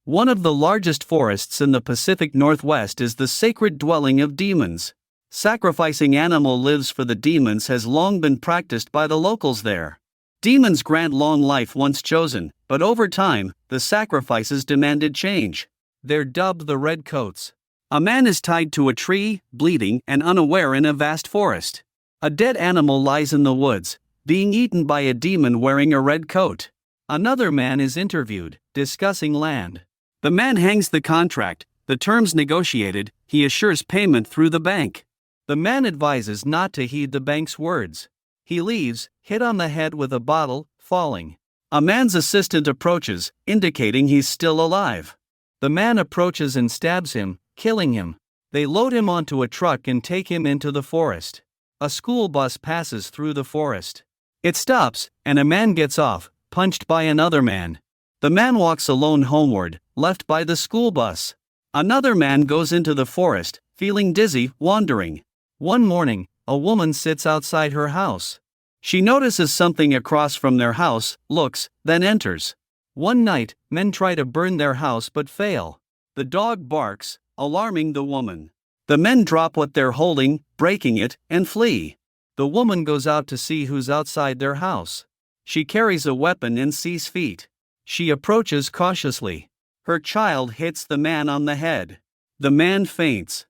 One of the largest forests in the Pacific Northwest is the sacred dwelling of demons. Sacrificing animal lives for the demons has long been practiced by the locals there. Demons grant long life once chosen, but over time, the sacrifices demanded change. They're dubbed the Redcoats. A man is tied to a tree, bleeding and unaware in a vast forest. A dead animal lies in the woods, being eaten by a demon wearing a red coat. Another man is interviewed, discussing land. The man hangs the contract, the terms negotiated, he assures payment through the bank. The man advises not to heed the bank's words. He leaves, hit on the head with a bottle, falling. A man's assistant approaches, indicating he's still alive. The man approaches and stabs him, killing him. They load him onto a truck and take him into the forest. A school bus passes through the forest. It stops, and a man gets off, punched by another man. The man walks alone homeward, left by the school bus. Another man goes into the forest, feeling dizzy, wandering. One morning, a woman sits outside her house. She notices something across from their house, looks, then enters. One night, men try to burn their house but fail. The dog barks, alarming the woman. The men drop what they're holding, breaking it, and flee. The woman goes out to see who's outside their house. She carries a weapon and sees feet. She approaches cautiously. Her child hits the man on the head. The man faints.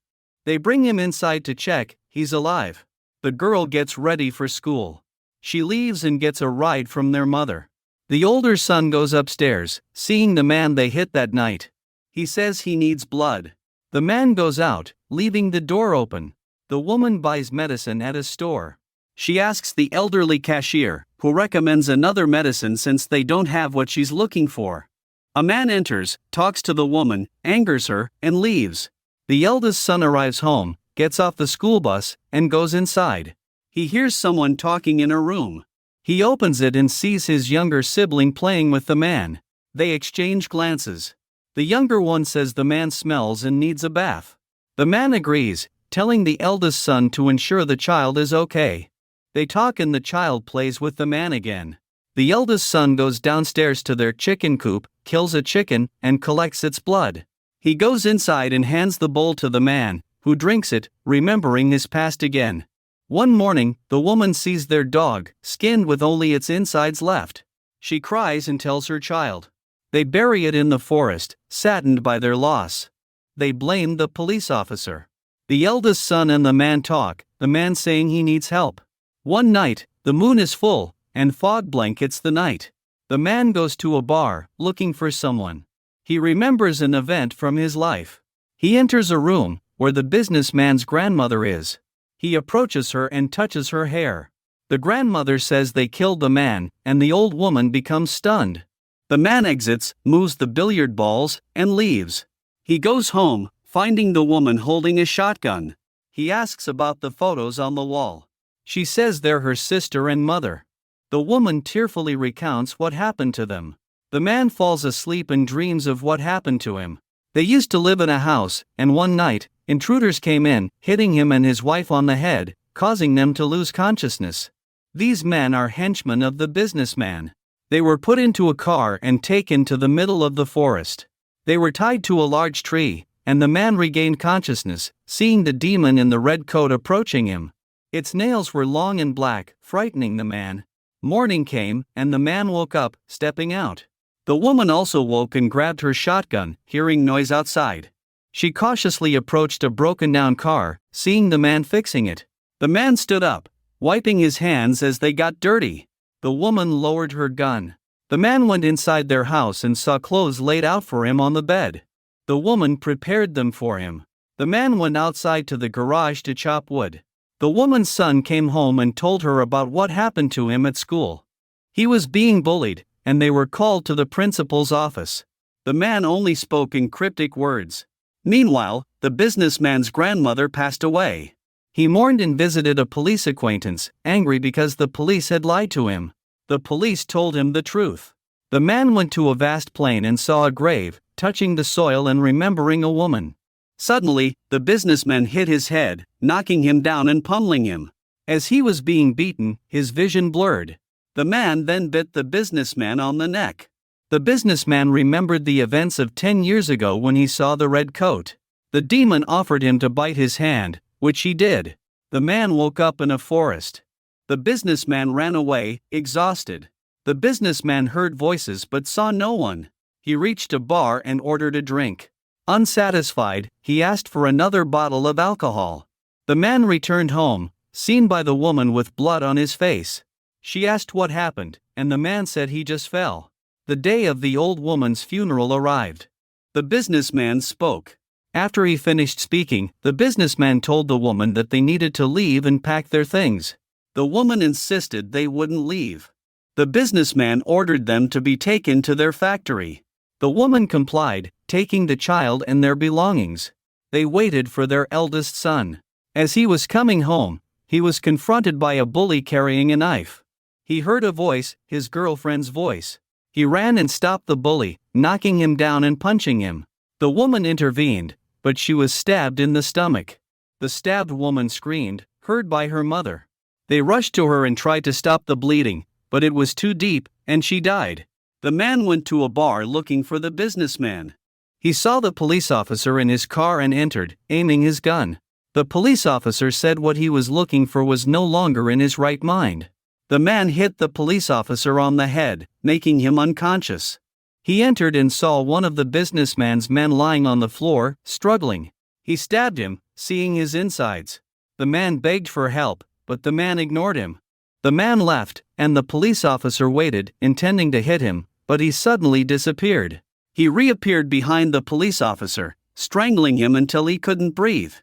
They bring him inside to check, he's alive. The girl gets ready for school. She leaves and gets a ride from their mother. The older son goes upstairs, seeing the man they hit that night. He says he needs blood. The man goes out, leaving the door open. The woman buys medicine at a store. She asks the elderly cashier, who recommends another medicine since they don't have what she's looking for. A man enters, talks to the woman, angers her, and leaves. The eldest son arrives home, gets off the school bus, and goes inside. He hears someone talking in a room. He opens it and sees his younger sibling playing with the man. They exchange glances. The younger one says the man smells and needs a bath. The man agrees, telling the eldest son to ensure the child is okay. They talk and the child plays with the man again. The eldest son goes downstairs to their chicken coop, kills a chicken, and collects its blood. He goes inside and hands the bowl to the man, who drinks it, remembering his past again. One morning, the woman sees their dog, skinned with only its insides left. She cries and tells her child. They bury it in the forest, saddened by their loss. They blame the police officer. The eldest son and the man talk, the man saying he needs help. One night, the moon is full, and fog blankets the night. The man goes to a bar, looking for someone. He remembers an event from his life. He enters a room, where the businessman's grandmother is. He approaches her and touches her hair. The grandmother says they killed the man, and the old woman becomes stunned. The man exits, moves the billiard balls, and leaves. He goes home, finding the woman holding a shotgun. He asks about the photos on the wall. She says they're her sister and mother. The woman tearfully recounts what happened to them. The man falls asleep and dreams of what happened to him. They used to live in a house, and one night, intruders came in, hitting him and his wife on the head, causing them to lose consciousness. These men are henchmen of the businessman. They were put into a car and taken to the middle of the forest. They were tied to a large tree, and the man regained consciousness, seeing the demon in the red coat approaching him. Its nails were long and black, frightening the man. Morning came, and the man woke up, stepping out. The woman also woke and grabbed her shotgun, hearing noise outside. She cautiously approached a broken-down car, seeing the man fixing it. The man stood up, wiping his hands as they got dirty. The woman lowered her gun. The man went inside their house and saw clothes laid out for him on the bed. The woman prepared them for him. The man went outside to the garage to chop wood. The woman's son came home and told her about what happened to him at school. He was being bullied, and they were called to the principal's office. The man only spoke in cryptic words. Meanwhile, the businessman's grandmother passed away. He mourned and visited a police acquaintance, angry because the police had lied to him. The police told him the truth. The man went to a vast plain and saw a grave, touching the soil and remembering a woman. Suddenly, the businessman hit his head, knocking him down and pummeling him. As he was being beaten, his vision blurred. The man then bit the businessman on the neck. The businessman remembered the events of 10 years ago when he saw the red coat. The demon offered him to bite his hand, which he did. The man woke up in a forest. The businessman ran away, exhausted. The businessman heard voices but saw no one. He reached a bar and ordered a drink. Unsatisfied, he asked for another bottle of alcohol. The man returned home, seen by the woman with blood on his face. She asked what happened, and the man said he just fell. The day of the old woman's funeral arrived. The businessman spoke. After he finished speaking, the businessman told the woman that they needed to leave and pack their things. The woman insisted they wouldn't leave. The businessman ordered them to be taken to their factory. The woman complied, taking the child and their belongings. They waited for their eldest son. As he was coming home, he was confronted by a bully carrying a knife. He heard a voice, his girlfriend's voice. He ran and stopped the bully, knocking him down and punching him. The woman intervened, but she was stabbed in the stomach. The stabbed woman screamed, heard by her mother. They rushed to her and tried to stop the bleeding, but it was too deep, and she died. The man went to a bar looking for the businessman. He saw the police officer in his car and entered, aiming his gun. The police officer said what he was looking for was no longer in his right mind. The man hit the police officer on the head, making him unconscious. He entered and saw one of the businessman's men lying on the floor, struggling. He stabbed him, seeing his insides. The man begged for help, but the man ignored him. The man left, and the police officer waited, intending to hit him, but he suddenly disappeared. He reappeared behind the police officer, strangling him until he couldn't breathe.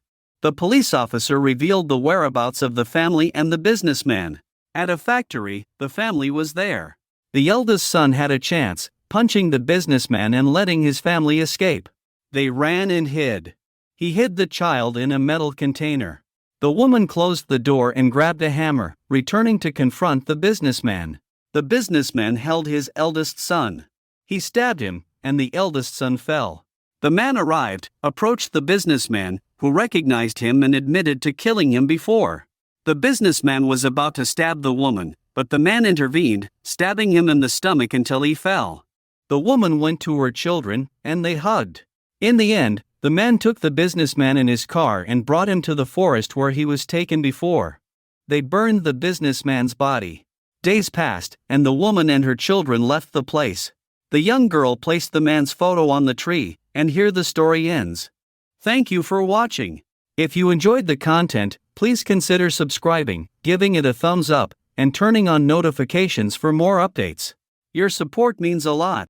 The police officer revealed the whereabouts of the family and the businessman. At a factory, the family was there. The eldest son had a chance, punching the businessman and letting his family escape. They ran and hid. He hid the child in a metal container. The woman closed the door and grabbed a hammer, returning to confront the businessman. The businessman held his eldest son. He stabbed him, and the eldest son fell. The man arrived, approached the businessman, who recognized him and admitted to killing him before. The businessman was about to stab the woman, but the man intervened, stabbing him in the stomach until he fell. The woman went to her children, and they hugged. In the end, the man took the businessman in his car and brought him to the forest where he was taken before. They burned the businessman's body. Days passed, and the woman and her children left the place. The young girl placed the man's photo on the tree, and here the story ends. Thank you for watching. If you enjoyed the content, please consider subscribing, giving it a thumbs up, and turning on notifications for more updates. Your support means a lot.